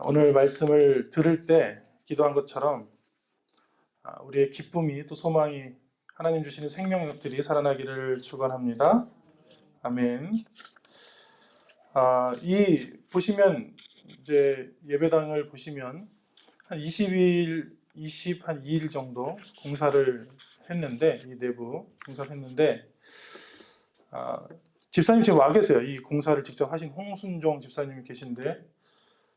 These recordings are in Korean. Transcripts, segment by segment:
오늘 말씀을 들을 때 기도한 것처럼 우리의 기쁨이 또 소망이 하나님 주시는 생명력들이 살아나기를 축원합니다. 아멘. 이 보시면 이제 예배당을 보시면 한 22일 정도 공사를 했는데, 이 내부 공사를 했는데, 집사님 지금 와 계세요. 이 공사를 직접 하신 홍순종 집사님이 계신데,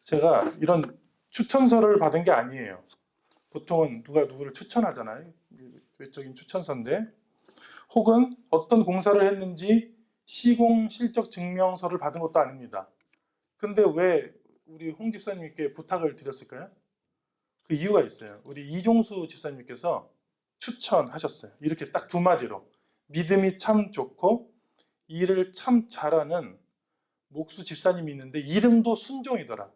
제가 이런 추천서를 받은 게 아니에요. 보통은 누가 누구를 추천하잖아요. 외적인 추천서인데, 혹은 어떤 공사를 했는지 시공 실적 증명서를 받은 것도 아닙니다. 근데 왜 우리 홍 집사님께 부탁을 드렸을까요? 그 이유가 있어요. 우리 이종수 집사님께서 추천하셨어요. 이렇게 딱 두 마디로: 믿음이 참 좋고 일을 참 잘하는 목수 집사님이 있는데 이름도 순종이더라.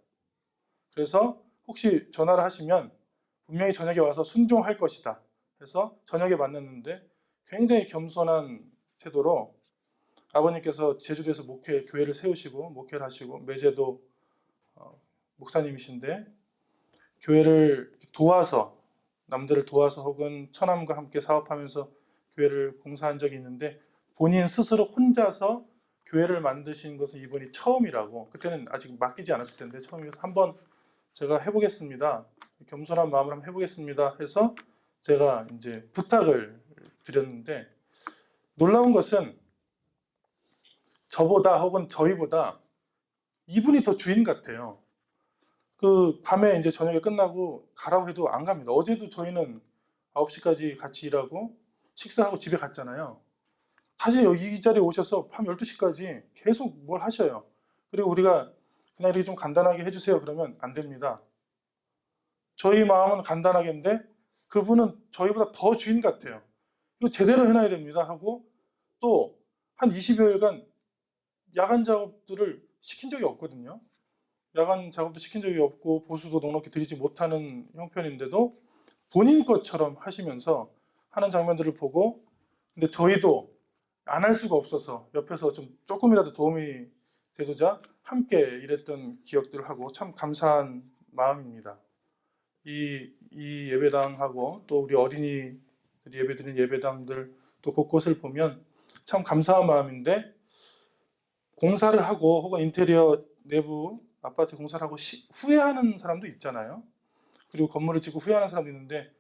그래서 혹시 전화를 하시면 분명히 저녁에 와서 순종할 것이다. 그래서 저녁에 만났는데 굉장히 겸손한 태도로 아버님께서 제주도에서 교회를 세우시고 목회를 하시고 매제도 목사님이신데 교회를 도와서, 남들을 도와서 혹은 처남과 함께 사업하면서 교회를 공사한 적이 있는데 본인 스스로 혼자서 교회를 만드신 것은 이번이 처음이라고, 그때는 아직 맡기지 않았을 텐데 처음이어서 한번 제가 해보겠습니다, 겸손한 마음으로 한번 해보겠습니다 해서 제가 이제 부탁을 드렸는데, 놀라운 것은 저보다 혹은 저희보다 이분이 더 주인 같아요. 그 밤에 이제 저녁에 끝나고 가라고 해도 안 갑니다. 어제도 저희는 9시까지 같이 일하고 식사하고 집에 갔잖아요. 다시 여기 이 자리에 오셔서 밤 12시까지 계속 뭘 하셔요. 그리고 우리가 그냥 이렇게 좀 간단하게 해주세요 그러면 안 됩니다. 저희 마음은 간단하겠는데 그분은 저희보다 더 주인 같아요. 이거 제대로 해놔야 됩니다 하고, 또 한 20여일간 야간 작업들을 시킨 적이 없거든요. 야간 작업도 시킨 적이 없고 보수도 넉넉히 드리지 못하는 형편인데도 본인 것처럼 하시면서 하는 장면들을 보고, 근데 저희도 안 할 수가 없어서 옆에서 조금이라도 도움이 되고자 함께 일했던 기억들을 하고 참 감사한 마음입니다. 이 예배당하고 또 우리 어린이들이 예배드리는 예배당들 또 곳곳을 보면 참 감사한 마음인데, 공사를 하고 혹은 인테리어 내부 아파트 공사를 하고 후회하는 사람도 있잖아요. 그리고 건물을 짓고 후회하는 사람도 있는데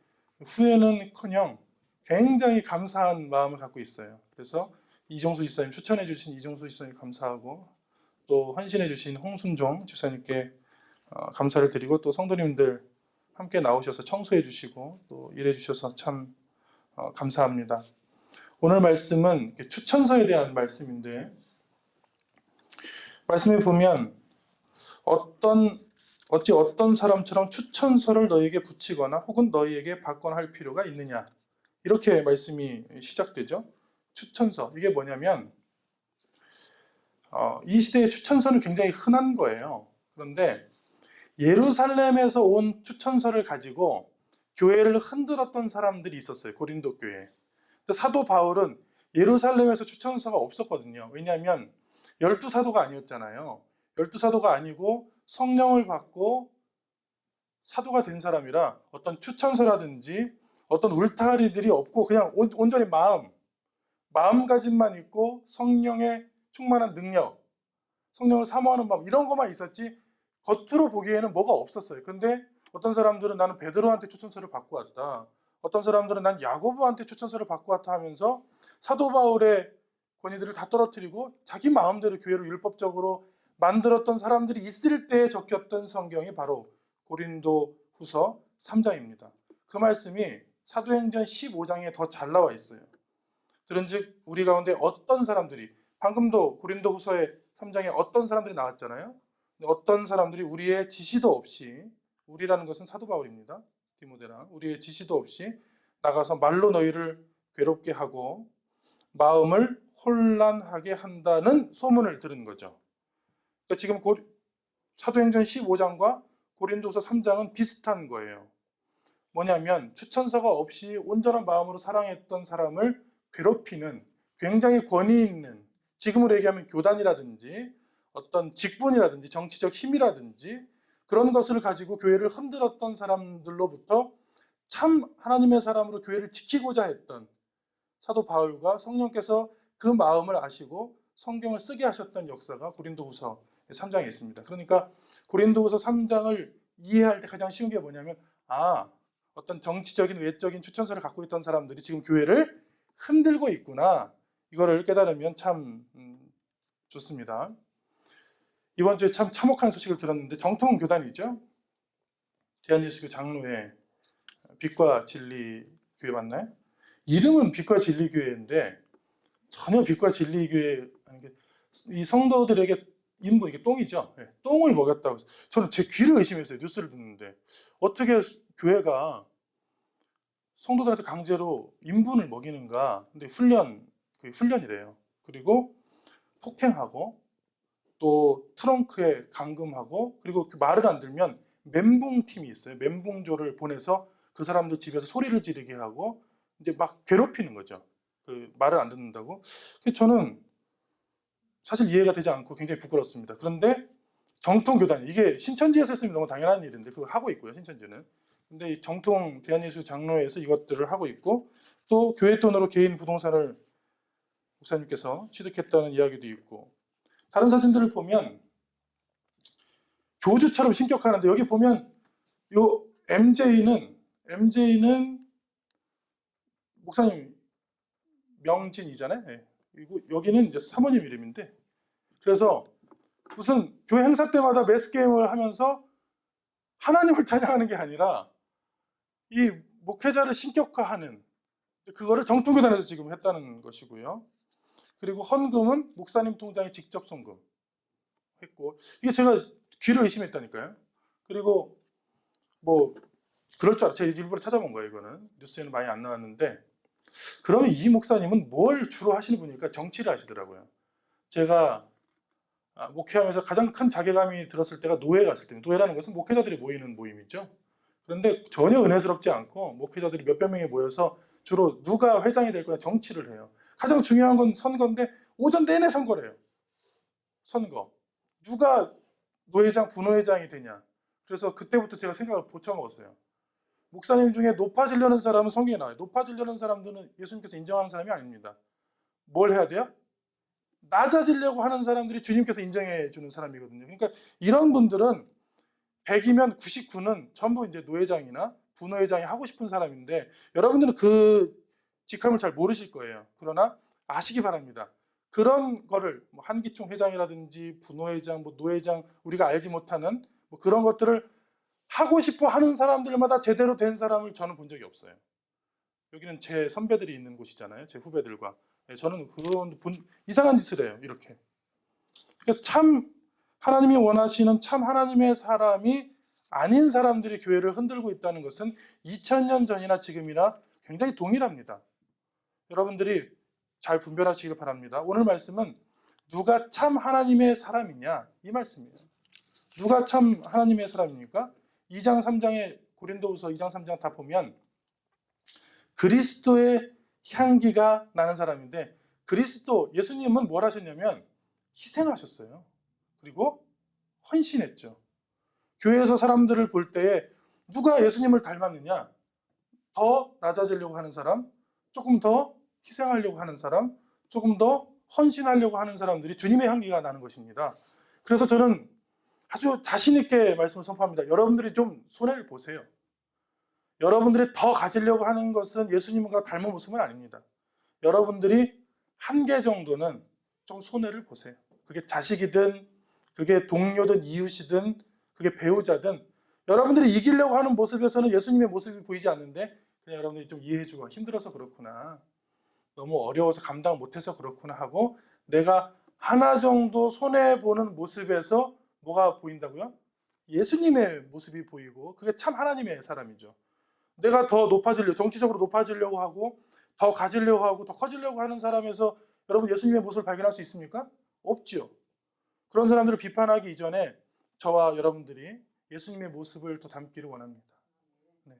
후회는커녕 굉장히 감사한 마음을 갖고 있어요. 그래서 이종수 집사님, 추천해 주신 이종수 집사님 감사하고, 또 헌신해 주신 홍순종 집사님께 감사를 드리고, 또 성도님들 함께 나오셔서 청소해 주시고 또 일해 주셔서 참 감사합니다. 오늘 말씀은 추천서에 대한 말씀인데, 말씀에 보면 어찌 어떤 사람처럼 추천서를 너희에게 붙이거나 혹은 너희에게 받거나 할 필요가 있느냐, 이렇게 말씀이 시작되죠. 추천서, 이게 뭐냐면 이 시대의 추천서는 굉장히 흔한 거예요. 그런데 예루살렘에서 온 추천서를 가지고 교회를 흔들었던 사람들이 있었어요. 고린도 교회. 사도 바울은 예루살렘에서 추천서가 없었거든요. 왜냐하면 12사도가 아니었잖아요. 12사도가 아니고 성령을 받고 사도가 된 사람이라 어떤 추천서라든지 어떤 울타리들이 없고 그냥 온전히 마음가짐만 있고 성령의 충만한 능력, 성령을 사모하는 마음, 이런 것만 있었지 겉으로 보기에는 뭐가 없었어요. 근데 어떤 사람들은 나는 베드로한테 추천서를 받고 왔다, 어떤 사람들은 난 야고보한테 추천서를 받고 왔다 하면서 사도 바울의 권위들을 다 떨어뜨리고 자기 마음대로 교회를 율법적으로 만들었던 사람들이 있을 때 적혔던 성경이 바로 고린도 후서 3장입니다. 그 말씀이 사도행전 15장에 더 잘 나와 있어요. 그런즉 우리 가운데 어떤 사람들이, 방금도 고린도 후서의 3장에 어떤 사람들이 나왔잖아요. 어떤 사람들이 우리의 지시도 없이, 우리라는 것은 사도 바울입니다. 디모데랑 우리의 지시도 없이 나가서 말로 너희를 괴롭게 하고 마음을 혼란하게 한다는 소문을 들은 거죠. 그러니까 지금 사도행전 15장과 고린도서 3장은 비슷한 거예요. 뭐냐면 추천서가 없이 온전한 마음으로 사랑했던 사람을 괴롭히는, 굉장히 권위 있는, 지금으로 얘기하면 교단이라든지 어떤 직분이라든지 정치적 힘이라든지 그런 것을 가지고 교회를 흔들었던 사람들로부터 참 하나님의 사람으로 교회를 지키고자 했던 사도 바울과 성령께서 그 마음을 아시고 성경을 쓰게 하셨던 역사가 고린도후서 3장에 있습니다. 그러니까 고린도후서 3장을 이해할 때 가장 쉬운 게 뭐냐면, 어떤 정치적인 외적인 추천서를 갖고 있던 사람들이 지금 교회를 흔들고 있구나, 이거를 깨달으면 참 좋습니다. 이번 주에 참 참혹한 소식을 들었는데, 정통 교단이죠, 대한예수교 장로회 빛과 진리 교회 맞나요? 이름은 빛과 진리 교회인데 전혀 빛과 진리 교회 아닌 게, 이 성도들에게 인부, 이게 똥이죠. 똥을 먹였다고. 저는 제 귀를 의심했어요, 뉴스를 듣는데. 어떻게 교회가 성도들한테 강제로 인분을 먹이는가. 근데 훈련이래요. 그리고 폭행하고, 또 트렁크에 감금하고, 그리고 그 말을 안 들면 멘붕팀이 있어요. 멘붕조를 보내서 그 사람들 집에서 소리를 지르게 하고 이제 막 괴롭히는 거죠. 그 말을 안 듣는다고. 저는 사실 이해가 되지 않고 굉장히 부끄럽습니다. 그런데 정통 교단, 이게 신천지에서 했으면 너무 당연한 일인데 그거 하고 있고요, 신천지는. 근데 이 정통 대한예수 장로회에서 이것들을 하고 있고, 또 교회 돈으로 개인 부동산을 목사님께서 취득했다는 이야기도 있고, 다른 사진들을 보면 교주처럼 신격하는데, 여기 보면 요 MJ는 목사님 명진이잖아요. 그리고 여기는 이제 사모님 이름인데, 그래서 무슨 교회 행사 때마다 매스게임을 하면서 하나님을 찬양하는 게 아니라 이 목회자를 신격화하는, 그거를 정통교단에서 지금 했다는 것이고요. 그리고 헌금은 목사님 통장에 직접 송금했고, 이게 제가 귀를 의심했다니까요. 그리고 뭐 그럴 줄 알아. 제가 일부러 찾아본 거예요. 이거는 뉴스에는 많이 안 나왔는데, 그러면 이 목사님은 뭘 주로 하시는 분이니까 정치를 하시더라고요. 제가 목회하면서 가장 큰 자괴감이 들었을 때가 노회 갔을 때입니다. 노회라는 것은 목회자들이 모이는 모임이죠. 그런데 전혀 은혜스럽지 않고 목회자들이 몇백 명이 모여서 주로 누가 회장이 될 거냐 정치를 해요. 가장 중요한 건 선거인데 오전 내내 선거래요. 선거. 누가 노회장, 부노회장이 되냐. 그래서 그때부터 제가 생각을 고쳐먹었어요. 목사님 중에 높아지려는 사람은 성경에 나와요. 높아지려는 사람들은 예수님께서 인정하는 사람이 아닙니다. 뭘 해야 돼요? 낮아지려고 하는 사람들이 주님께서 인정해 주는 사람이거든요. 그러니까 이런 분들은 100이면 99는 전부 이제 노회장이나 부노회장이 하고 싶은 사람인데, 여러분들은 그 직함을 잘 모르실 거예요. 그러나 아시기 바랍니다. 그런 거를 뭐 한기총 회장이라든지 부노회장, 뭐 노회장, 우리가 알지 못하는 뭐 그런 것들을 하고 싶어 하는 사람들마다 제대로 된 사람을 저는 본 적이 없어요. 여기는 제 선배들이 있는 곳이잖아요. 제 후배들과. 저는 그런 이상한 짓을 해요. 이렇게. 그러니까 참 하나님이 원하시는 참 하나님의 사람이 아닌 사람들이 교회를 흔들고 있다는 것은 2000년 전이나 지금이나 굉장히 동일합니다. 여러분들이 잘 분별하시길 바랍니다. 오늘 말씀은 누가 참 하나님의 사람이냐, 이 말씀이에요. 누가 참 하나님의 사람입니까? 2장 3장에 고린도후서 2장 3장 다 보면 그리스도의 향기가 나는 사람인데, 그리스도 예수님은 뭘 하셨냐면 희생하셨어요. 그리고 헌신했죠. 교회에서 사람들을 볼 때에 누가 예수님을 닮았느냐? 더 낮아지려고 하는 사람, 조금 더 희생하려고 하는 사람, 조금 더 헌신하려고 하는 사람들이 주님의 향기가 나는 것입니다. 그래서 저는 아주 자신 있게 말씀을 선포합니다. 여러분들이 좀 손해를 보세요. 여러분들이 더 가지려고 하는 것은 예수님과 닮은 모습은 아닙니다. 여러분들이 한계 정도는 좀 손해를 보세요. 그게 자식이든, 그게 동료든, 이웃이든, 그게 배우자든, 여러분들이 이기려고 하는 모습에서는 예수님의 모습이 보이지 않는데, 그냥 여러분들이 좀 이해해주고, 힘들어서 그렇구나, 너무 어려워서 감당 못해서 그렇구나 하고, 내가 하나 정도 손해보는 모습에서 뭐가 보인다고요? 예수님의 모습이 보이고, 그게 참 하나님의 사람이죠. 내가 더 높아지려고, 정치적으로 높아지려고 하고, 더 가지려고 하고, 더 커지려고 하는 사람에서 여러분 예수님의 모습을 발견할 수 있습니까? 없지요. 그런 사람들을 비판하기 이전에 저와 여러분들이 예수님의 모습을 더 담기를 원합니다. 네.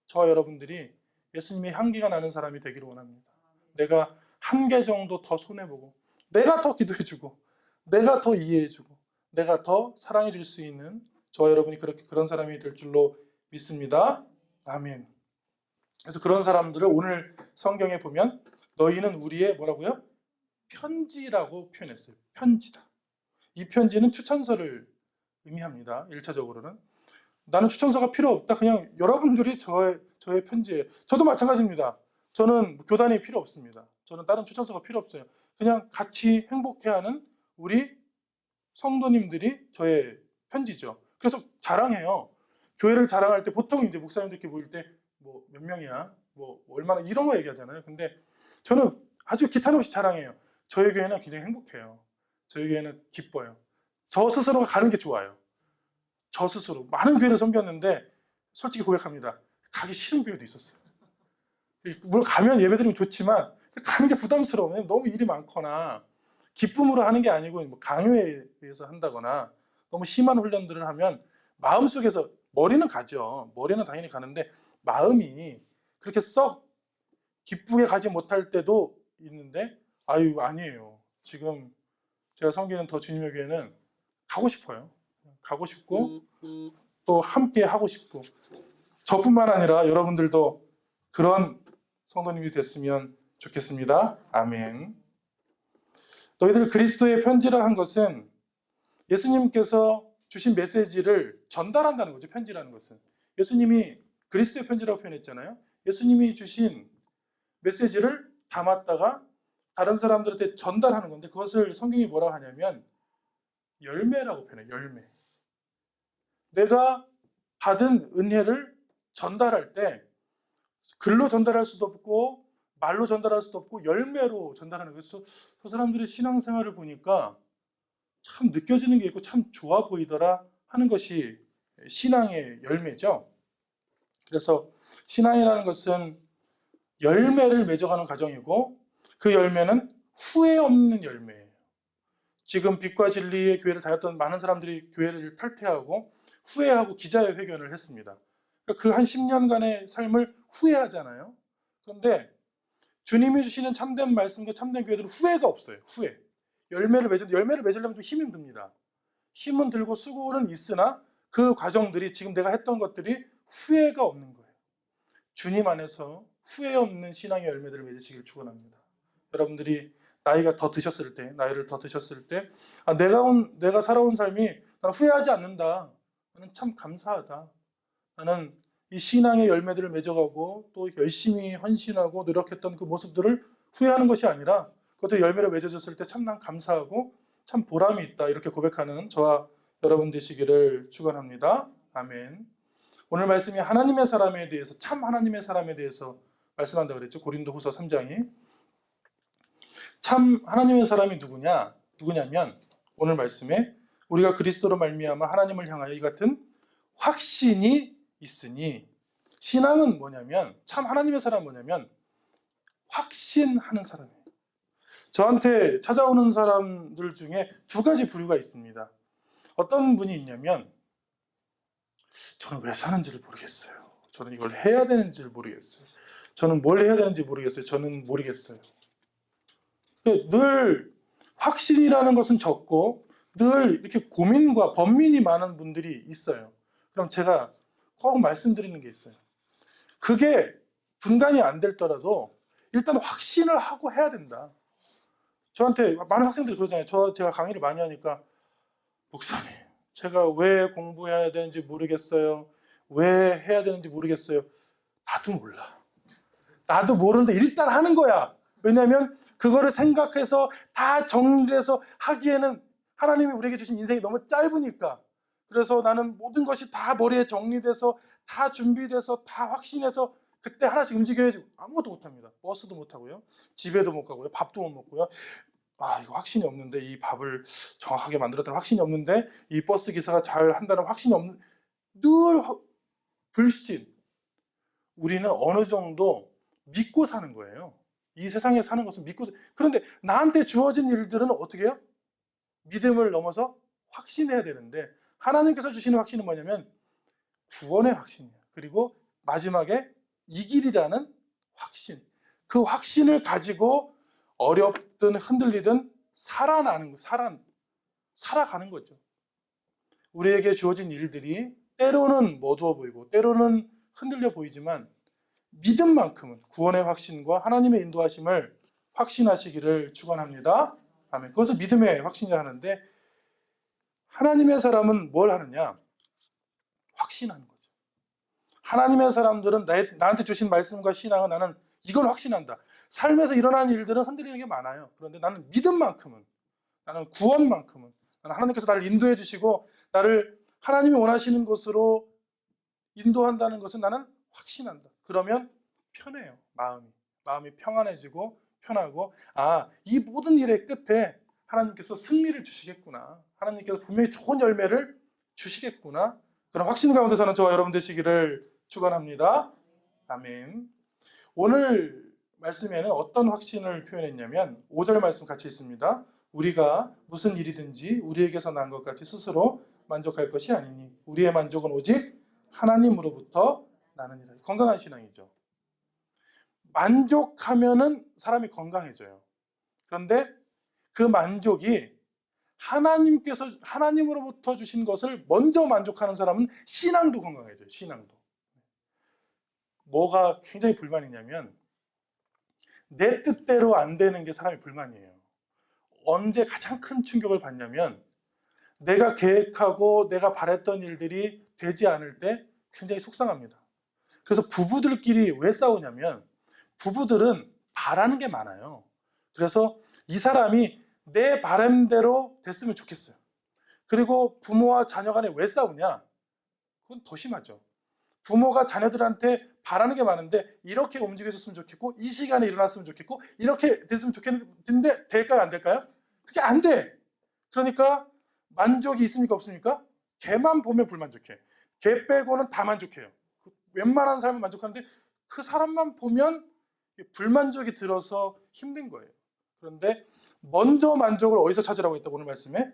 저와 여러분들이 예수님의 향기가 나는 사람이 되기를 원합니다. 내가 한계 정도 더 손해보고, 내가 더 기도해주고, 내가 더 이해해주고, 내가 더 사랑해줄 수 있는 저와 여러분이 그렇게 그런 사람이 될 줄로 믿습니다. 아멘. 그래서 그런 사람들을 오늘 성경에 보면 너희는 우리의 뭐라고요? 편지라고 표현했어요. 편지다. 이 편지는 추천서를 의미합니다. 1차적으로는. 나는 추천서가 필요 없다. 그냥 여러분들이 저의 편지예요. 저도 마찬가지입니다. 저는 교단이 필요 없습니다. 저는 다른 추천서가 필요 없어요. 그냥 같이 행복해하는 우리 성도님들이 저의 편지죠. 그래서 자랑해요. 교회를 자랑할 때 보통 이제 목사님들끼리 모일 때 뭐 몇 명이야, 뭐 얼마나 이런 거 얘기하잖아요. 근데 저는 아주 기탄 없이 자랑해요. 저희 교회는 굉장히 행복해요. 저희 교회는 기뻐요. 저 스스로가 가는 게 좋아요. 저 스스로 많은 교회를 섬겼는데 솔직히 고백합니다. 가기 싫은 교회도 있었어요. 물론 가면 예배드리면 좋지만 가는 게 부담스러워요. 너무 일이 많거나 기쁨으로 하는 게 아니고 뭐 강요에 의해서 한다거나 너무 심한 훈련들을 하면 마음속에서 머리는 가죠. 머리는 당연히 가는데 마음이 그렇게 썩 기쁘게 가지 못할 때도 있는데 아유 아니에요. 지금 제가 섬기는 더 주님의 교회는 가고 싶어요. 가고 싶고 또 함께 하고 싶고 저뿐만 아니라 여러분들도 그런 성도님이 됐으면 좋겠습니다. 아멘. 너희들 그리스도의 편지라 한 것은 예수님께서 주신 메시지를 전달한다는 거죠. 편지라는 것은. 예수님이 그리스도의 편지라고 표현했잖아요. 예수님이 주신 메시지를 담았다가 다른 사람들한테 전달하는 건데 그것을 성경이 뭐라고 하냐면 열매라고 표현해요. 열매. 내가 받은 은혜를 전달할 때 글로 전달할 수도 없고 말로 전달할 수도 없고 열매로 전달하는 거예요. 그래서 그 사람들의 신앙생활을 보니까 참 느껴지는 게 있고 참 좋아 보이더라 하는 것이 신앙의 열매죠. 그래서 신앙이라는 것은 열매를 맺어가는 과정이고 그 열매는 후회 없는 열매예요. 지금 빛과 진리의 교회를 다녔던 많은 사람들이 교회를 탈퇴하고 후회하고 기자회견을 했습니다. 그 한 10년간의 삶을 후회하잖아요. 그런데 주님이 주시는 참된 말씀과 참된 교회들은 후회가 없어요. 후회. 열매를 맺으려면 좀 힘이 듭니다. 힘은 들고 수고는 있으나 그 과정들이 지금 내가 했던 것들이 후회가 없는 거예요. 주님 안에서 후회 없는 신앙의 열매들을 맺으시길 축원합니다. 여러분들이 나이를 더 드셨을 때 내가 살아온 삶이 난 후회하지 않는다. 나는 참 감사하다. 나는 이 신앙의 열매들을 맺어가고 또 열심히 헌신하고 노력했던 그 모습들을 후회하는 것이 아니라 그것들이 열매를 맺어졌을 때 참 난 감사하고 참 보람이 있다. 이렇게 고백하는 저와 여러분 되시기를 축원합니다. 아멘. 오늘 말씀이 하나님의 사람에 대해서 참 하나님의 사람에 대해서 말씀한다고 그랬죠. 고린도후서 3장이. 참 하나님의 사람이 누구냐면 오늘 말씀에 우리가 그리스도로 말미암아 하나님을 향하여 이 같은 확신이 있으니 신앙은 뭐냐면 참 하나님의 사람은 뭐냐면 확신하는 사람이에요. 저한테 찾아오는 사람들 중에 두 가지 부류가 있습니다. 어떤 분이 있냐면 저는 왜 사는지를 모르겠어요. 저는 이걸 해야 되는지를 모르겠어요. 저는 뭘 해야 되는지 모르겠어요. 저는 모르겠어요. 늘 확신이라는 것은 적고 늘 이렇게 고민과 번민이 많은 분들이 있어요. 그럼 제가 꼭 말씀드리는 게 있어요. 그게 분간이 안 될더라도 일단 확신을 하고 해야 된다. 저한테 많은 학생들이 그러잖아요. 제가 강의를 많이 하니까 목사님, 제가 왜 공부해야 되는지 모르겠어요. 왜 해야 되는지 모르겠어요. 나도 몰라. 나도 모르는데 일단 하는 거야. 왜냐하면 그거를 생각해서 다 정리해서 하기에는 하나님이 우리에게 주신 인생이 너무 짧으니까. 그래서 나는 모든 것이 다 머리에 정리돼서 다 준비돼서 다 확신해서 그때 하나씩 움직여야지. 아무것도 못합니다. 버스도 못 타고요. 집에도 못 가고요. 밥도 못 먹고요. 이거 확신이 없는데 이 밥을 정확하게 만들었다는 확신이 없는데 이 버스 기사가 잘 한다는 확신이 없는 늘 불신. 우리는 어느 정도 믿고 사는 거예요. 이 세상에 사는 것은 믿고. 그런데 나한테 주어진 일들은 어떻게 해요? 믿음을 넘어서 확신해야 되는데 하나님께서 주시는 확신은 뭐냐면 구원의 확신이에요. 그리고 마지막에 이 길이라는 확신. 그 확신을 가지고 어렵든 흔들리든 살아가는 거죠. 우리에게 주어진 일들이 때로는 어두워 보이고 때로는 흔들려 보이지만 믿음만큼은 구원의 확신과 하나님의 인도하심을 확신하시기를 축원합니다. 아멘. 그것을 믿음의 확신이라 하는데 하나님의 사람은 뭘 하느냐? 확신하는 거죠. 하나님의 사람들은 나한테 주신 말씀과 신앙은 나는 이건 확신한다. 삶에서 일어나는 일들은 흔들리는 게 많아요. 그런데 나는 믿음만큼은, 나는 구원만큼은, 나는 하나님께서 나를 인도해 주시고 나를 하나님이 원하시는 것으로 인도한다는 것은 나는 확신한다. 그러면 편해요. 마음이 평안해지고 편하고, 이 모든 일의 끝에 하나님께서 승리를 주시겠구나. 하나님께서 분명히 좋은 열매를 주시겠구나. 그런 확신 가운데서는 저와 여러분 되시기를 축원합니다. 아멘. 오늘 말씀에는 어떤 확신을 표현했냐면 5절 말씀 같이 있습니다. 우리가 무슨 일이든지 우리에게서 난 것 같이 스스로 만족할 것이 아니니 우리의 만족은 오직 하나님으로부터 나느니라. 건강한 신앙이죠. 만족하면은 사람이 건강해져요. 그런데 그 만족이 하나님으로부터 주신 것을 먼저 만족하는 사람은 신앙도 건강해져요. 신앙도. 뭐가 굉장히 불만이냐면 내 뜻대로 안 되는 게 사람의 불만이에요. 언제 가장 큰 충격을 받냐면 내가 계획하고 내가 바랬던 일들이 되지 않을 때 굉장히 속상합니다. 그래서 부부들끼리 왜 싸우냐면 부부들은 바라는 게 많아요. 그래서 이 사람이 내 바람대로 됐으면 좋겠어요. 그리고 부모와 자녀 간에 왜 싸우냐? 그건 더 심하죠. 부모가 자녀들한테 바라는 게 많은데 이렇게 움직여줬으면 좋겠고 이 시간에 일어났으면 좋겠고 이렇게 됐으면 좋겠는데 될까요? 안 될까요? 그게 안 돼. 그러니까 만족이 있습니까? 없습니까? 걔만 보면 불만족해. 걔 빼고는 다 만족해요. 웬만한 사람은 만족하는데 그 사람만 보면 불만족이 들어서 힘든 거예요. 그런데 먼저 만족을 어디서 찾으라고 했다고 오늘 말씀에?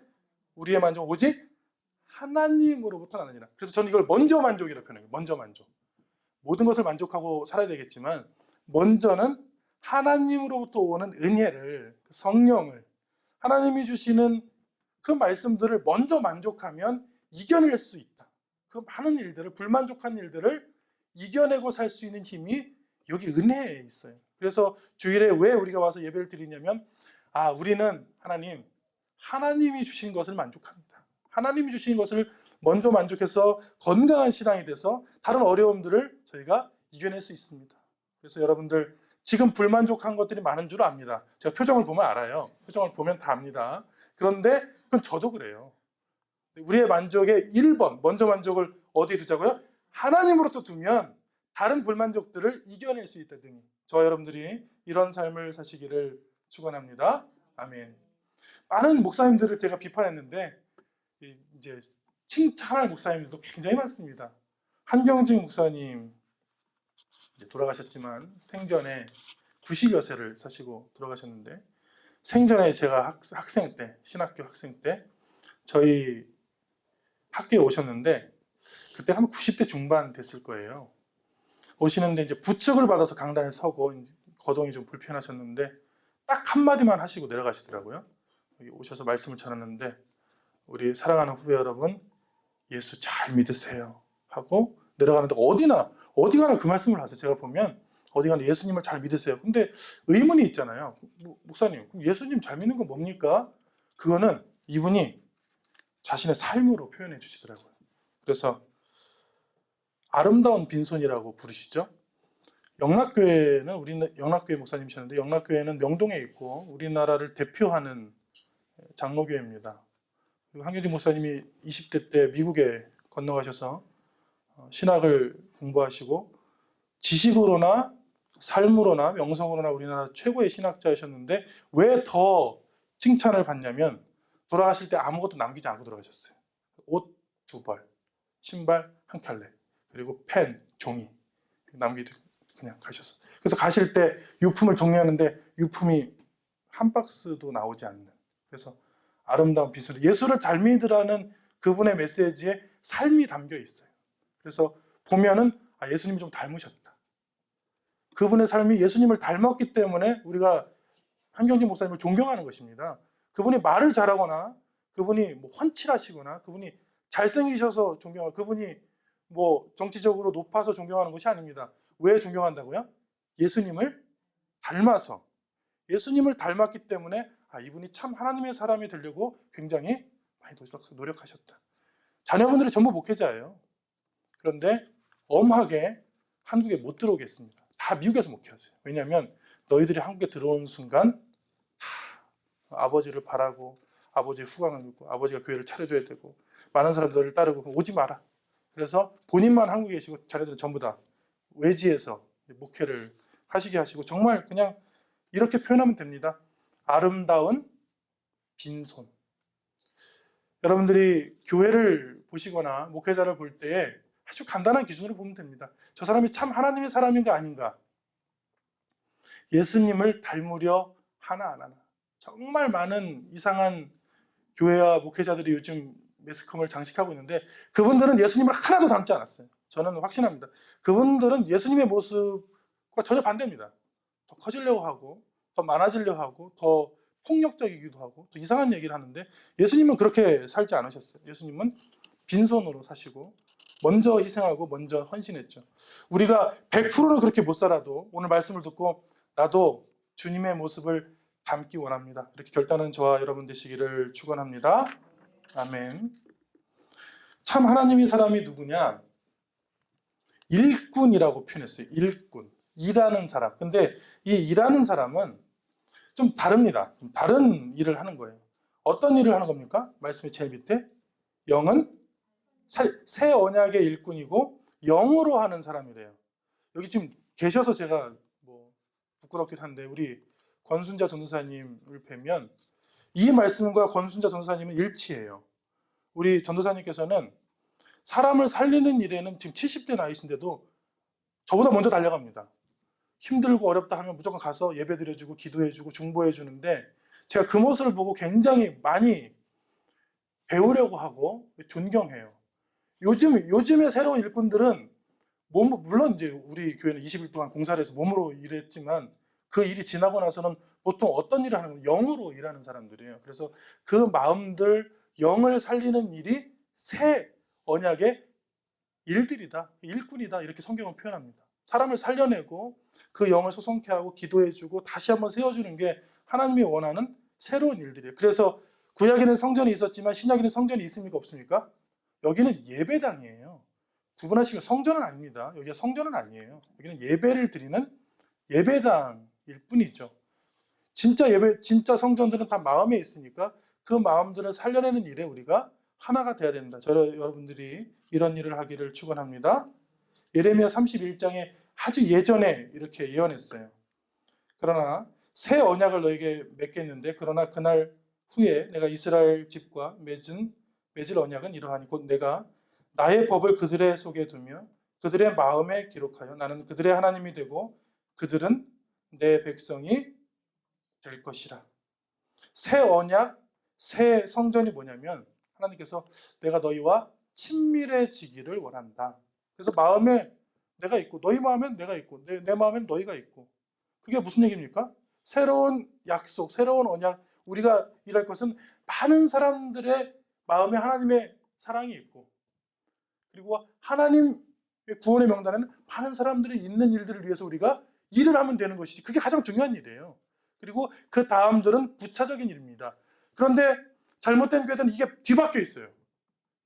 우리의 만족은 오직 하나님으로부터 나느니라. 그래서 저는 이걸 먼저 만족이라고 표현해요. 먼저 만족. 모든 것을 만족하고 살아야 되겠지만 먼저는 하나님으로부터 오는 은혜를, 성령을, 하나님이 주시는 그 말씀들을 먼저 만족하면 이겨낼 수 있다. 그 많은 일들을, 불만족한 일들을 이겨내고 살 수 있는 힘이 여기 은혜에 있어요. 그래서 주일에 왜 우리가 와서 예배를 드리냐면 우리는 하나님이 주신 것을 만족합니다. 하나님이 주신 것을 먼저 만족해서 건강한 신앙이 돼서 다른 어려움들을 저희가 이겨낼 수 있습니다. 그래서 여러분들 지금 불만족한 것들이 많은 줄 압니다. 제가 표정을 보면 알아요. 표정을 보면 다 압니다. 그런데 그건 저도 그래요. 우리의 만족의 1번, 먼저 만족을 어디에 두자고요? 하나님으로부터 두면 다른 불만족들을 이겨낼 수 있다 등이. 저와 여러분들이 이런 삶을 사시기를 축원합니다. 아멘. 많은 목사님들을 제가 비판했는데 이제 칭찬할 목사님들도 굉장히 많습니다. 한경직 목사님 돌아가셨지만 생전에 90여 세를 사시고 돌아가셨는데 생전에 제가 학생 때, 신학교 학생 때 저희 학교에 오셨는데 그때 한 90대 중반 됐을 거예요. 오시는데 이제 부축을 받아서 강단에 서고 거동이 좀 불편하셨는데 딱 한마디만 하시고 내려가시더라고요. 여기 오셔서 말씀을 전하는데 우리 사랑하는 후배 여러분 예수 잘 믿으세요 하고 내려가는데 어디 가나 그 말씀을 하세요. 제가 보면 어디 가나 예수님을 잘 믿으세요. 근데 의문이 있잖아요. 목사님 예수님 잘 믿는 건 뭡니까? 그거는 이분이 자신의 삶으로 표현해 주시더라고요. 그래서 아름다운 빈손이라고 부르시죠. 영락교회는 영락교회 목사님이셨는데 영락교회는 명동에 있고 우리나라를 대표하는 장로교회입니다. 그리고 한경직 목사님이 20대 때 미국에 건너가셔서 신학을 공부하시고 지식으로나 삶으로나 명성으로나 우리나라 최고의 신학자이셨는데 왜 더 칭찬을 받냐면 돌아가실 때 아무것도 남기지 않고 돌아가셨어요. 옷 2벌, 신발 1켤레, 그리고 펜, 종이 남기고 그냥 가셔서. 그래서 가실 때 유품을 정리하는데 유품이 한 박스도 나오지 않는. 그래서 아름다운 빈손, 예수를 잘 믿으라는 그분의 메시지에 삶이 담겨 있어요. 그래서 보면은 예수님이 좀 닮으셨다. 그분의 삶이 예수님을 닮았기 때문에 우리가 한경직 목사님을 존경하는 것입니다. 그분이 말을 잘하거나 그분이 훤칠하시거나 그분이 잘생기셔서 존경하고 그분이 뭐 정치적으로 높아서 존경하는 것이 아닙니다. 왜 존경한다고요? 예수님을 닮아서. 예수님을 닮았기 때문에 이분이 참 하나님의 사람이 되려고 굉장히 많이 노력하셨다. 자녀분들이 전부 목회자예요. 그런데 엄하게 한국에 못 들어오게 했습니다. 다 미국에서 목회하세요. 왜냐하면 너희들이 한국에 들어오는 순간 다 아버지를 바라고 아버지의 후광을 믿고 아버지가 교회를 차려줘야 되고 많은 사람들 너를 따르고 오지 마라. 그래서 본인만 한국에 계시고 자녀들은 전부 다 외지에서 목회를 하시게 하시고 정말 그냥 이렇게 표현하면 됩니다. 아름다운 빈손. 여러분들이 교회를 보시거나 목회자를 볼 때에 아주 간단한 기준으로 보면 됩니다. 저 사람이 참 하나님의 사람인가 아닌가. 예수님을 닮으려 하나 안 하나. 정말 많은 이상한 교회와 목회자들이 요즘 매스컴을 장식하고 있는데 그분들은 예수님을 하나도 닮지 않았어요. 저는 확신합니다. 그분들은 예수님의 모습과 전혀 반대입니다. 더 커지려고 하고 더 많아지려고 하고 더 폭력적이기도 하고 또 이상한 얘기를 하는데 예수님은 그렇게 살지 않으셨어요. 예수님은 빈손으로 사시고 먼저 희생하고 먼저 헌신했죠. 우리가 100%는 그렇게 못 살아도 오늘 말씀을 듣고 나도 주님의 모습을 닮기 원합니다. 이렇게 결단은 저와 여러분 되시기를 축원합니다. 아멘. 참 하나님의 사람이 누구냐? 일꾼이라고 표현했어요. 일꾼. 일하는 사람. 근데 이 일하는 사람은 좀 다릅니다. 다른 일을 하는 거예요. 어떤 일을 하는 겁니까? 말씀의 제일 밑에 영은 새 언약의 일꾼이고 영으로 하는 사람이래요. 여기 지금 계셔서 제가 뭐 부끄럽긴 한데 우리 권순자 전도사님을 뵈면 이 말씀과 권순자 전도사님은 일치해요. 우리 전도사님께서는 사람을 살리는 일에는 지금 70대 나이신데도 저보다 먼저 달려갑니다. 힘들고 어렵다 하면 무조건 가서 예배 드려주고 기도해주고 중보해 주는데 제가 그 모습을 보고 굉장히 많이 배우려고 하고 존경해요. 요즘의 새로운 일꾼들은 물론 이제 우리 교회는 20일 동안 공사를 해서 몸으로 일했지만 그 일이 지나고 나서는 보통 어떤 일을 하는 거예요? 영으로 일하는 사람들이에요. 그래서 그 마음들 영을 살리는 일이 새 언약의 일들이다, 일꾼이다 이렇게 성경은 표현합니다. 사람을 살려내고 그 영을 소성케 하고 기도해주고 다시 한번 세워주는 게 하나님이 원하는 새로운 일들이에요. 그래서 구약에는 성전이 있었지만 신약에는 성전이 있습니까? 없습니까? 여기는 예배당이에요. 구분하시면 성전은 아닙니다. 여기가 성전은 아니에요. 여기는 예배를 드리는 예배당일 뿐이죠. 진짜 성전들은 다 마음에 있으니까 그 마음들을 살려내는 일에 우리가 하나가 돼야 된다. 여러분들이 이런 일을 하기를 축원합니다. 예레미야 31장에 아주 예전에 이렇게 예언했어요. 그러나 새 언약을 너에게 맺겠는데 그러나 그날 후에 내가 이스라엘 집과 맺을 언약은 이러하니 곧 내가 나의 법을 그들의 속에 두며 그들의 마음에 기록하여 나는 그들의 하나님이 되고 그들은 내 백성이 될 것이라. 새 언약, 새 성전이 뭐냐면 하나님께서 내가 너희와 친밀해지기를 원한다. 그래서 마음에 내가 있고 너희 마음엔 내가 있고 내 마음엔 너희가 있고 그게 무슨 얘기입니까? 새로운 약속, 새로운 언약 우리가 일할 것은 많은 사람들의 마음에 하나님의 사랑이 있고 그리고 하나님의 구원의 명단에는 많은 사람들이 있는 일들을 위해서 우리가 일을 하면 되는 것이지 그게 가장 중요한 일이에요. 그리고 그 다음들은 부차적인 일입니다. 그런데 잘못된 교회들은 이게 뒤바뀌어 있어요.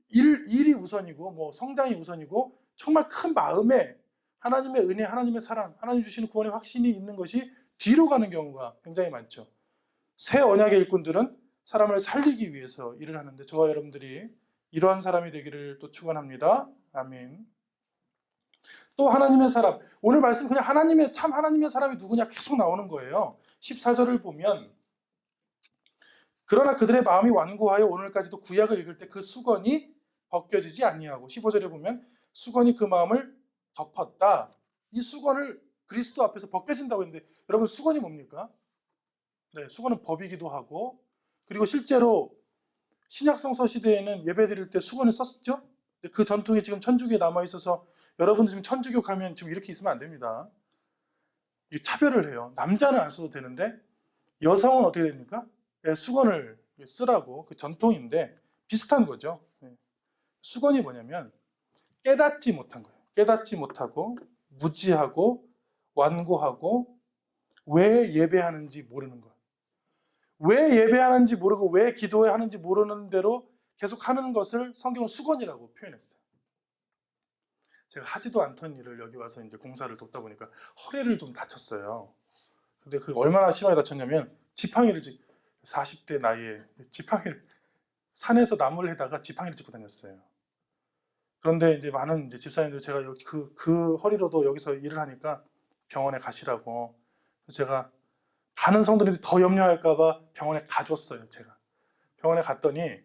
일이 우선이고 뭐 성장이 우선이고 정말 큰 마음에 하나님의 은혜, 하나님의 사랑, 하나님 주시는 구원의 확신이 있는 것이 뒤로 가는 경우가 굉장히 많죠. 새 언약의 일꾼들은 사람을 살리기 위해서 일을 하는데 저와 여러분들이 이러한 사람이 되기를 또 축원합니다. 아멘. 또 하나님의 사람, 오늘 말씀 그냥 참 하나님의 사람이 누구냐 계속 나오는 거예요. 14절을 보면 그러나 그들의 마음이 완고하여 오늘까지도 구약을 읽을 때 그 수건이 벗겨지지 아니하고 15절에 보면 수건이 그 마음을 덮었다. 이 수건을 그리스도 앞에서 벗겨진다고 했는데 여러분 수건이 뭡니까? 네, 수건은 법이기도 하고 그리고 실제로 신약성서 시대에는 예배 드릴 때 수건을 썼죠. 그 전통이 지금 천주교에 남아 있어서 여러분들 지금 천주교 가면 지금 이렇게 있으면 안 됩니다. 이 차별을 해요. 남자는 안 써도 되는데 여성은 어떻게 됩니까? 네, 수건을 쓰라고 그 전통인데 비슷한 거죠. 네. 수건이 뭐냐면 깨닫지 못한 거예요. 깨닫지 못하고 무지하고 완고하고 왜 예배하는지 모르는 거예요. 왜 예배하는지 모르고 왜 기도해야 하는지 모르는 대로 계속 하는 것을 성경은 수건이라고 표현했어요. 제가 하지도 않던 일을 여기 와서 이제 공사를 돕다 보니까 허리를 좀 다쳤어요. 근데 그 얼마나 심하게 다쳤냐면 지팡이를 40대 나이에 지팡이를 산에서 나무를 해다가 지팡이를 짚고 다녔어요. 그런데 이제 많은 이제 집사님들 제가 여기 그 허리로도 여기서 일을 하니까 병원에 가시라고 제가 많은 성도들이 더 염려할까봐 병원에 가줬어요. 제가 병원에 갔더니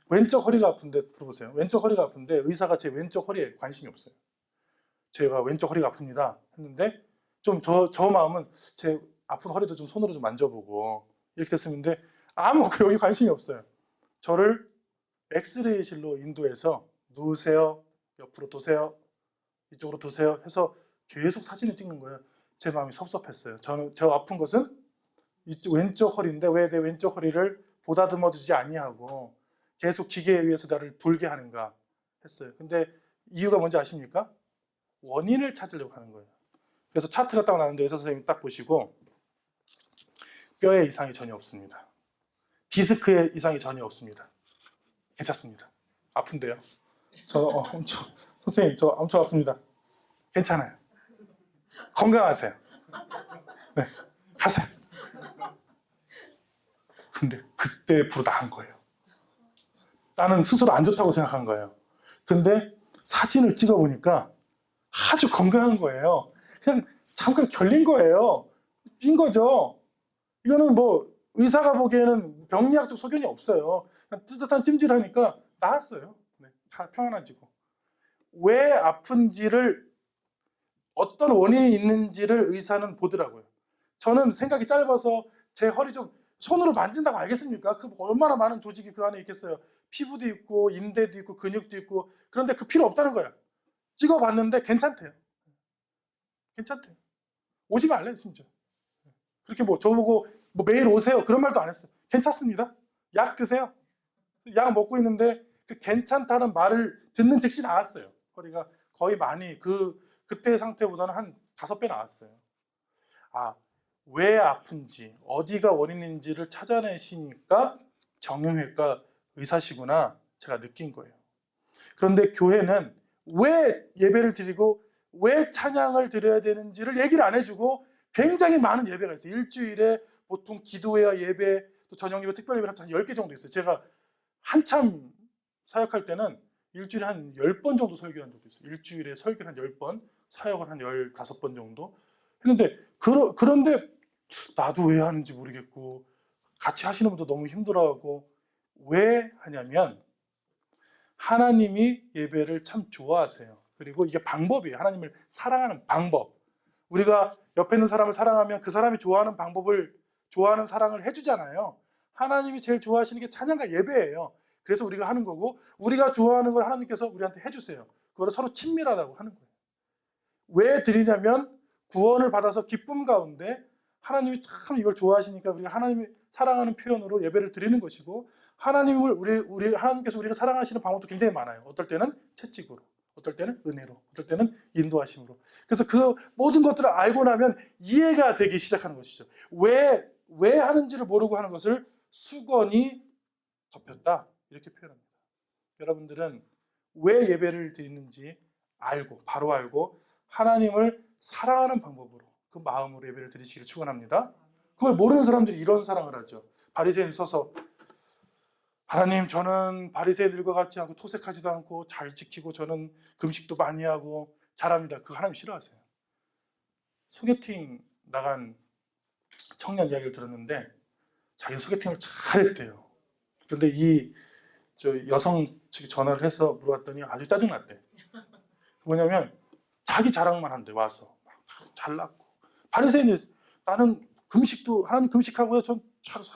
왼쪽 허리가 아픈데 물어보세요. 왼쪽 허리가 아픈데 의사가 제 왼쪽 허리에 관심이 없어요. 제가 왼쪽 허리가 아픕니다 했는데 좀 저 마음은 제 아픈 허리도 좀 손으로 좀 만져보고 이렇게 됐었는데 아무 여기 관심이 없어요. 저를 엑스레이실로 인도해서 누우세요, 옆으로 도세요, 이쪽으로 도세요 해서 계속 사진을 찍는 거예요. 제 마음이 섭섭했어요. 저 아픈 것은 이쪽 왼쪽 허리인데 왜 내 왼쪽 허리를 보다듬어 주지 아니하고 계속 기계에 의해서 나를 돌게 하는가 했어요. 근데 이유가 뭔지 아십니까? 원인을 찾으려고 하는 거예요. 그래서 차트가 딱 나왔는데 의사 선생님이 딱 보시고 뼈에 이상이 전혀 없습니다. 디스크에 이상이 전혀 없습니다. 괜찮습니다. 아픈데요. 엄청 선생님 저 엄청 아픕니다. 괜찮아요. 건강하세요. 네, 가세요. 근데 그때부로 나은 거예요. 나는 스스로 안 좋다고 생각한 거예요. 근데 사진을 찍어보니까 아주 건강한 거예요. 그냥 잠깐 결린 거예요. 뛴 거죠. 이거는 뭐 의사가 보기에는 병리학적 소견이 없어요. 그냥 뜨뜻한 찜질하니까 나았어요. 네, 다 평안해지고. 왜 아픈지를 어떤 원인이 있는지를 의사는 보더라고요. 저는 생각이 짧아서 제 허리 좀 손으로 만진다고 알겠습니까? 그 얼마나 많은 조직이 그 안에 있겠어요. 피부도 있고 인대도 있고 근육도 있고 그런데 그 필요 없다는 거야. 찍어봤는데 괜찮대요. 괜찮대요. 오지 말래요 심지어. 그렇게 뭐 저보고 뭐 매일 오세요 그런 말도 안 했어요. 괜찮습니다. 약 드세요. 약 먹고 있는데 그 괜찮다는 말을 듣는 즉시 나았어요. 허리가 거의 많이 그때 상태보다는 한 5배 나았어요. 아, 왜 아픈지 어디가 원인인지를 찾아내시니까 정형외과 의사시구나 제가 느낀 거예요. 그런데 교회는 왜 예배를 드리고 왜 찬양을 드려야 되는지를 얘기를 안 해주고 굉장히 많은 예배가 있어요. 일주일에 보통 기도회와 예배, 또 저녁 예배, 특별 예배 한 10개 정도 있어요. 제가 한참 사역할 때는 일주일에 한 10번 정도 설교한 적도 있어요. 일주일에 설교를 한 10번, 사역을 한 15번 정도 했는데 그런데 나도 왜 하는지 모르겠고 같이 하시는 분도 너무 힘들어하고 왜 하냐면 하나님이 예배를 참 좋아하세요. 그리고 이게 방법이에요. 하나님을 사랑하는 방법. 우리가 옆에 있는 사람을 사랑하면 그 사람이 좋아하는 방법을 좋아하는 사랑을 해주잖아요. 하나님이 제일 좋아하시는 게 찬양과 예배예요. 그래서 우리가 하는 거고 우리가 좋아하는 걸 하나님께서 우리한테 해주세요. 그거를 서로 친밀하다고 하는 거예요. 왜 드리냐면 구원을 받아서 기쁨 가운데 하나님이 참 이걸 좋아하시니까 우리가 하나님이 사랑하는 표현으로 예배를 드리는 것이고 하나님을 하나님께서 우리를 사랑하시는 방법도 굉장히 많아요. 어떨 때는 채찍으로, 어떨 때는 은혜로, 어떨 때는 인도하심으로. 그래서 그 모든 것들을 알고 나면 이해가 되기 시작하는 것이죠. 왜 하는지를 모르고 하는 것을 수건이 덮였다 이렇게 표현합니다. 여러분들은 왜 예배를 드리는지 알고 바로 알고 하나님을 사랑하는 방법으로 그 마음으로 예배를 드리시기를 축원합니다. 그걸 모르는 사람들이 이런 사랑을 하죠. 바리새인이 서서 하나님 저는 바리새인들과 같지 않고 토색하지도 않고 잘 지키고 저는 금식도 많이 하고 잘합니다. 그거 하나님 싫어하세요. 소개팅 나간 청년 이야기를 들었는데 자기 소개팅을 잘했대요. 그런데 저 여성 측이 전화를 해서 물어봤더니 아주 짜증났대. 뭐냐면 자기 자랑만 한대 와서 잘났고 바리새인이 나는 금식도 하나님 금식하고요. 전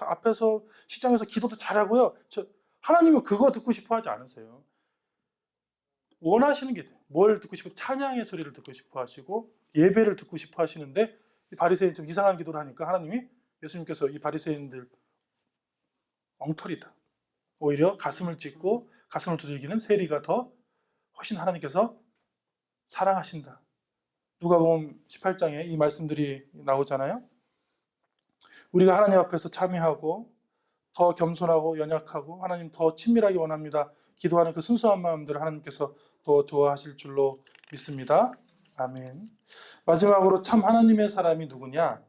앞에서 시장에서 기도도 잘하고요. 하나님은 그거 듣고 싶어 하지 않으세요. 원하시는 게 뭘 듣고 싶어? 찬양의 소리를 듣고 싶어 하시고 예배를 듣고 싶어 하시는데 이 바리새인이 좀 이상한 기도를 하니까 하나님이 예수님께서 이 바리새인들 엉터리다. 오히려 가슴을 찢고 가슴을 두들기는 세리가 더 훨씬 하나님께서 사랑하신다. 누가복음 18장에 이 말씀들이 나오잖아요. 우리가 하나님 앞에서 참여하고 더 겸손하고 연약하고 하나님 더 친밀하게 원합니다. 기도하는 그 순수한 마음들을 하나님께서 더 좋아하실 줄로 믿습니다. 아멘. 마지막으로 참 하나님의 사람이 누구냐?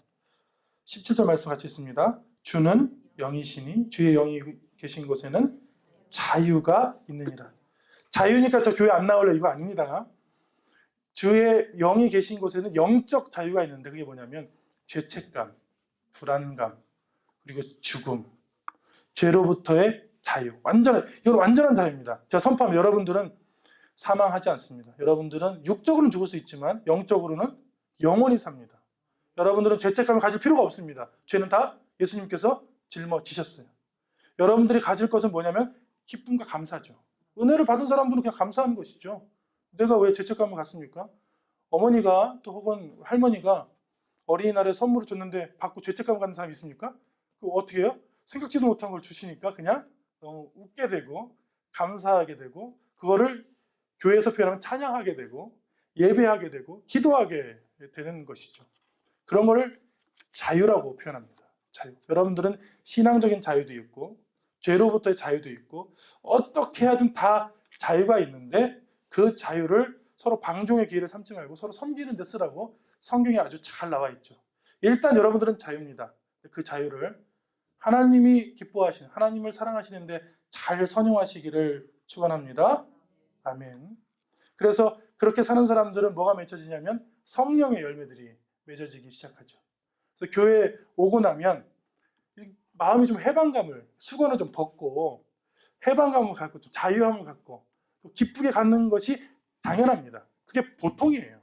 17절 말씀 같이 있습니다. 주는 영이시니 주의 영이 계신 곳에는 자유가 있느니라. 자유니까 저 교회 안 나올래 이거 아닙니다. 주의 영이 계신 곳에는 영적 자유가 있는데 그게 뭐냐면 죄책감, 불안감, 그리고 죽음, 죄로부터의 자유. 이건 완전한 자유입니다. 제가 선포합니다. 여러분들은 사망하지 않습니다. 여러분들은 육적으로는 죽을 수 있지만 영적으로는 영원히 삽니다. 여러분들은 죄책감을 가질 필요가 없습니다. 죄는 다 예수님께서 짊어지셨어요. 여러분들이 가질 것은 뭐냐면 기쁨과 감사죠. 은혜를 받은 사람들은 그냥 감사하는 것이죠. 내가 왜 죄책감을 갖습니까? 어머니가 또 혹은 할머니가 어린이날에 선물을 줬는데 받고 죄책감 갖는 사람이 있습니까? 그거 어떻게 해요? 생각지도 못한 걸 주시니까 그냥 너무 웃게 되고 감사하게 되고 그거를 교회에서 표현하면 찬양하게 되고 예배하게 되고 기도하게 되는 것이죠. 그런 거를 자유라고 표현합니다. 자유. 여러분들은 신앙적인 자유도 있고 죄로부터의 자유도 있고 어떻게 하든 다 자유가 있는데 그 자유를 서로 방종의 기회를 삼지 말고 서로 섬기는 데 쓰라고 성경에 아주 잘 나와 있죠. 일단 여러분들은 자유입니다. 그 자유를 하나님이 기뻐하시는, 하나님을 사랑하시는데 잘 선용하시기를 축원합니다. 아멘. 그래서 그렇게 사는 사람들은 뭐가 맺혀지냐면 성령의 열매들이 맺어지기 시작하죠. 그래서 교회에 오고 나면 마음이 좀 해방감을, 수건을 좀 벗고 해방감을 갖고 좀 자유함을 갖고 또 기쁘게 갖는 것이 당연합니다. 그게 보통이에요.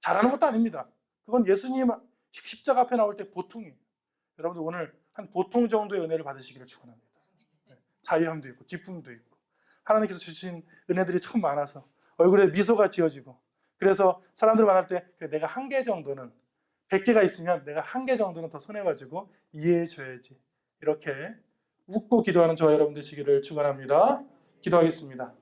잘하는 것도 아닙니다. 그건 예수님 십자가 앞에 나올 때 보통이에요. 여러분들 오늘 한 보통 정도의 은혜를 받으시기를 축원합니다. 자유함도 있고 기쁨도 있고 하나님께서 주신 은혜들이 참 많아서 얼굴에 미소가 지어지고 그래서 사람들 만날 때 그래, 내가 한 개 정도는 100개가 있으면 내가 한 개 정도는 더 손해가지고 이해해줘야지 이렇게 웃고 기도하는 저와 여러분 되시기를 축원합니다. 기도하겠습니다.